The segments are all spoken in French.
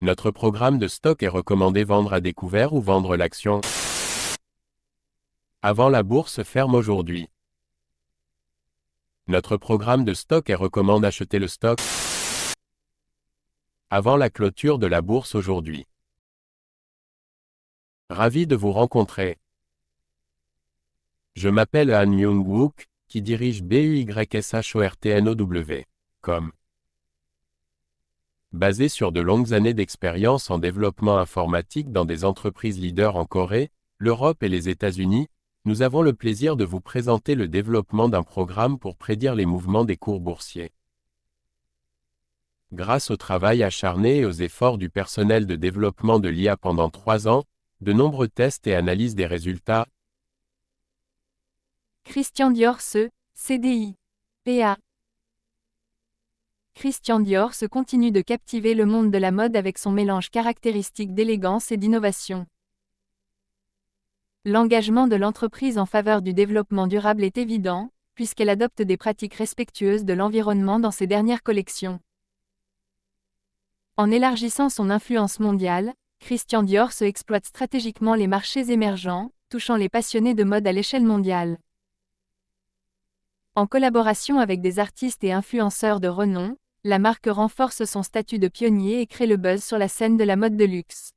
Notre programme de stock est recommandé vendre à découvert ou vendre l'action avant la bourse ferme aujourd'hui. Notre programme de stock est recommande acheter le stock avant la clôture de la bourse aujourd'hui. Ravi de vous rencontrer. Je m'appelle Han Myung-wook, qui dirige BUYSHORTNOW.com. Basé sur de longues années d'expérience en développement informatique dans des entreprises leaders en Corée, l'Europe et les États-Unis, nous avons le plaisir de vous présenter le développement d'un programme pour prédire les mouvements des cours boursiers. Grâce au travail acharné et aux efforts du personnel de développement de l'IA pendant 3 ans, de nombreux tests et analyses des résultats, Christian Dior CDI, PA. Christian Dior continue de captiver le monde de la mode avec son mélange caractéristique d'élégance et d'innovation. L'engagement de l'entreprise en faveur du développement durable est évident, puisqu'elle adopte des pratiques respectueuses de l'environnement dans ses dernières collections. En élargissant son influence mondiale, Christian Dior exploite stratégiquement les marchés émergents, touchant les passionnés de mode à l'échelle mondiale. En collaboration avec des artistes et influenceurs de renom, la marque renforce son statut de pionnier et crée le buzz sur la scène de la mode de luxe.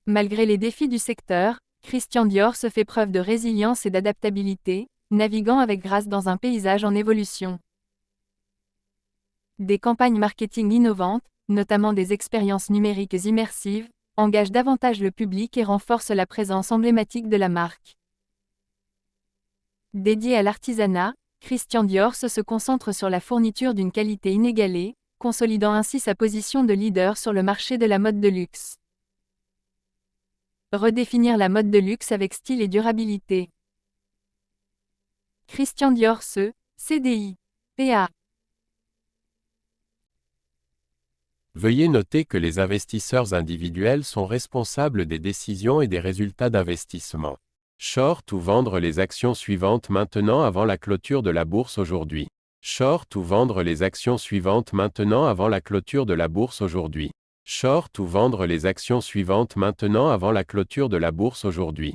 Malgré les défis du secteur, Christian Dior fait preuve de résilience et d'adaptabilité, naviguant avec grâce dans un paysage en évolution. Des campagnes marketing innovantes, notamment des expériences numériques immersives, engagent davantage le public et renforcent la présence emblématique de la marque. Dédié à l'artisanat, Christian Dior se concentre sur la fourniture d'une qualité inégalée, consolidant ainsi sa position de leader sur le marché de la mode de luxe. Redéfinir la mode de luxe avec style et durabilité. Christian Dior CDI, PA. Veuillez noter que les investisseurs individuels sont responsables des décisions et des résultats d'investissement. Short ou vendre les actions suivantes maintenant avant la clôture de la bourse aujourd'hui. Short ou vendre les actions suivantes maintenant avant la clôture de la bourse aujourd'hui. Short ou vendre les actions suivantes maintenant avant la clôture de la bourse aujourd'hui.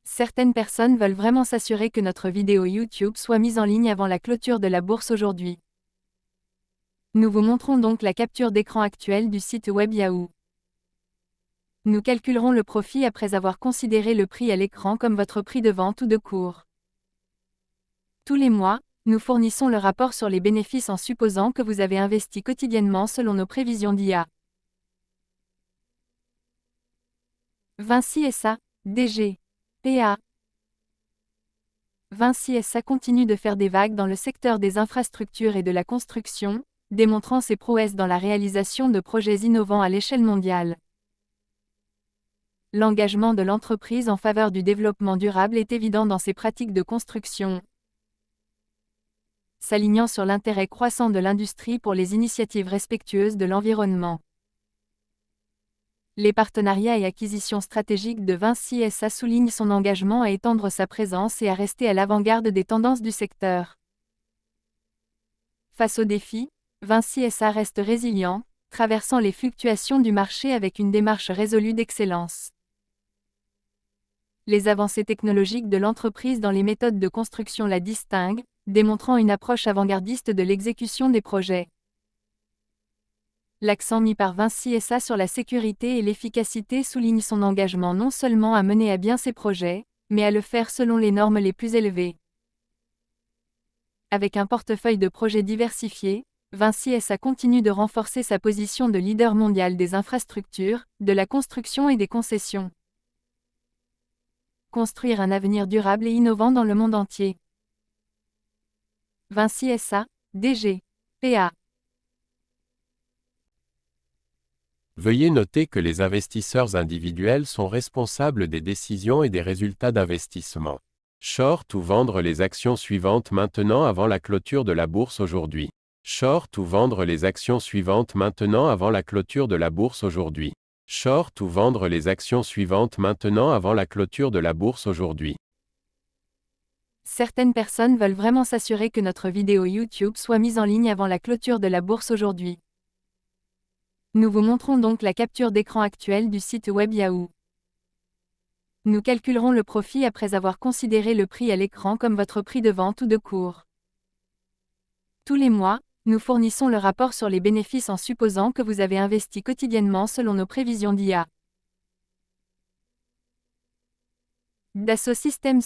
Certaines personnes veulent vraiment s'assurer que notre vidéo YouTube soit mise en ligne avant la clôture de la bourse aujourd'hui. Nous vous montrons donc la capture d'écran actuelle du site web Yahoo. Nous calculerons le profit après avoir considéré le prix à l'écran comme votre prix de vente ou de cours. Tous les mois, nous fournissons le rapport sur les bénéfices en supposant que vous avez investi quotidiennement selon nos prévisions d'IA. Vinci SA, DG, PA. Vinci SA continue de faire des vagues dans le secteur des infrastructures et de la construction, démontrant ses prouesses dans la réalisation de projets innovants à l'échelle mondiale. L'engagement de l'entreprise en faveur du développement durable est évident dans ses pratiques de construction. S'alignant sur l'intérêt croissant de l'industrie pour les initiatives respectueuses de l'environnement. Les partenariats et acquisitions stratégiques de Vinci SA soulignent son engagement à étendre sa présence et à rester à l'avant-garde des tendances du secteur. Face aux défis, Vinci SA reste résilient, traversant les fluctuations du marché avec une démarche résolue d'excellence. Les avancées technologiques de l'entreprise dans les méthodes de construction la distinguent, démontrant une approche avant-gardiste de l'exécution des projets. L'accent mis par Vinci SA sur la sécurité et l'efficacité souligne son engagement non seulement à mener à bien ses projets, mais à le faire selon les normes les plus élevées. Avec un portefeuille de projets diversifié, Vinci SA continue de renforcer sa position de leader mondial des infrastructures, de la construction et des concessions. Construire un avenir durable et innovant dans le monde entier. Vinci SA, DG, PA. Veuillez noter que les investisseurs individuels sont responsables des décisions et des résultats d'investissement. Short ou vendre les actions suivantes maintenant avant la clôture de la bourse aujourd'hui. Short ou vendre les actions suivantes maintenant avant la clôture de la bourse aujourd'hui. Short ou vendre les actions suivantes maintenant avant la clôture de la bourse aujourd'hui. Certaines personnes veulent vraiment s'assurer que notre vidéo YouTube soit mise en ligne avant la clôture de la bourse aujourd'hui. Nous vous montrons donc la capture d'écran actuelle du site web Yahoo. Nous calculerons le profit après avoir considéré le prix à l'écran comme votre prix de vente ou de cours. Tous les mois, nous fournissons le rapport sur les bénéfices en supposant que vous avez investi quotidiennement selon nos prévisions d'IA. Dassault Systèmes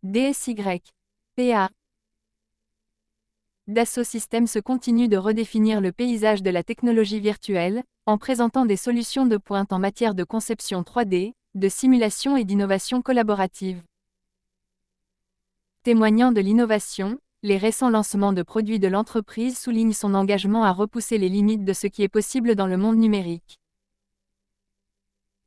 DSY, PA. Dassault Systèmes continue de redéfinir le paysage de la technologie virtuelle, en présentant des solutions de pointe en matière de conception 3D, de simulation et d'innovation collaborative. Témoignant de l'innovation, les récents lancements de produits de l'entreprise soulignent son engagement à repousser les limites de ce qui est possible dans le monde numérique.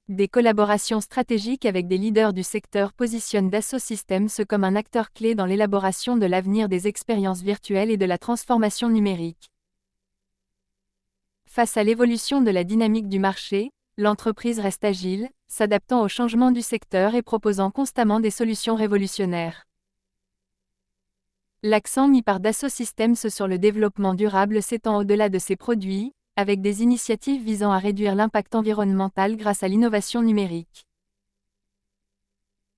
Des collaborations stratégiques avec des leaders du secteur positionnent Dassault Systèmes comme un acteur clé dans l'élaboration de l'avenir des expériences virtuelles et de la transformation numérique. Face à l'évolution de la dynamique du marché, l'entreprise reste agile, s'adaptant aux changements du secteur et proposant constamment des solutions révolutionnaires. L'accent mis par Dassault Systèmes sur le développement durable s'étend au-delà de ses produits, avec des initiatives visant à réduire l'impact environnemental grâce à l'innovation numérique.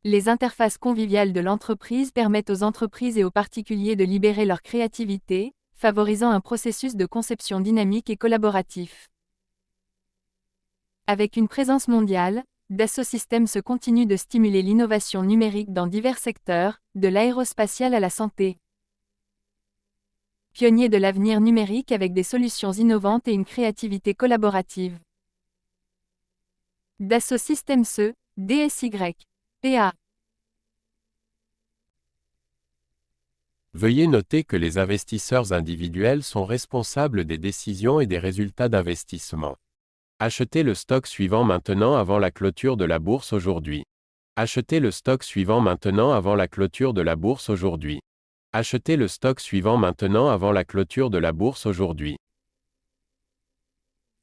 Les interfaces conviviales de l'entreprise permettent aux entreprises et aux particuliers de libérer leur créativité, favorisant un processus de conception dynamique et collaboratif. Avec une présence mondiale, Dassault Systèmes continue de stimuler l'innovation numérique dans divers secteurs, de l'aérospatial à la santé. Pionnier de l'avenir numérique avec des solutions innovantes et une créativité collaborative. Dassault Systèmes DSY, PA. Veuillez noter que les investisseurs individuels sont responsables des décisions et des résultats d'investissement. Achetez le stock suivant maintenant avant la clôture de la bourse aujourd'hui. Achetez le stock suivant maintenant avant la clôture de la bourse aujourd'hui. Achetez le stock suivant maintenant avant la clôture de la bourse aujourd'hui.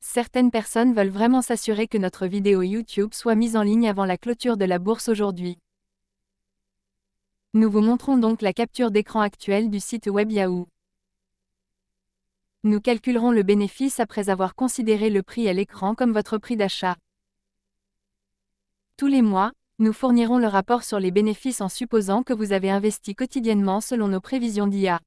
Certaines personnes veulent vraiment s'assurer que notre vidéo YouTube soit mise en ligne avant la clôture de la bourse aujourd'hui. Nous vous montrons donc la capture d'écran actuelle du site web Yahoo. Nous calculerons le bénéfice après avoir considéré le prix à l'écran comme votre prix d'achat. Tous les mois, nous fournirons le rapport sur les bénéfices en supposant que vous avez investi quotidiennement selon nos prévisions d'IA.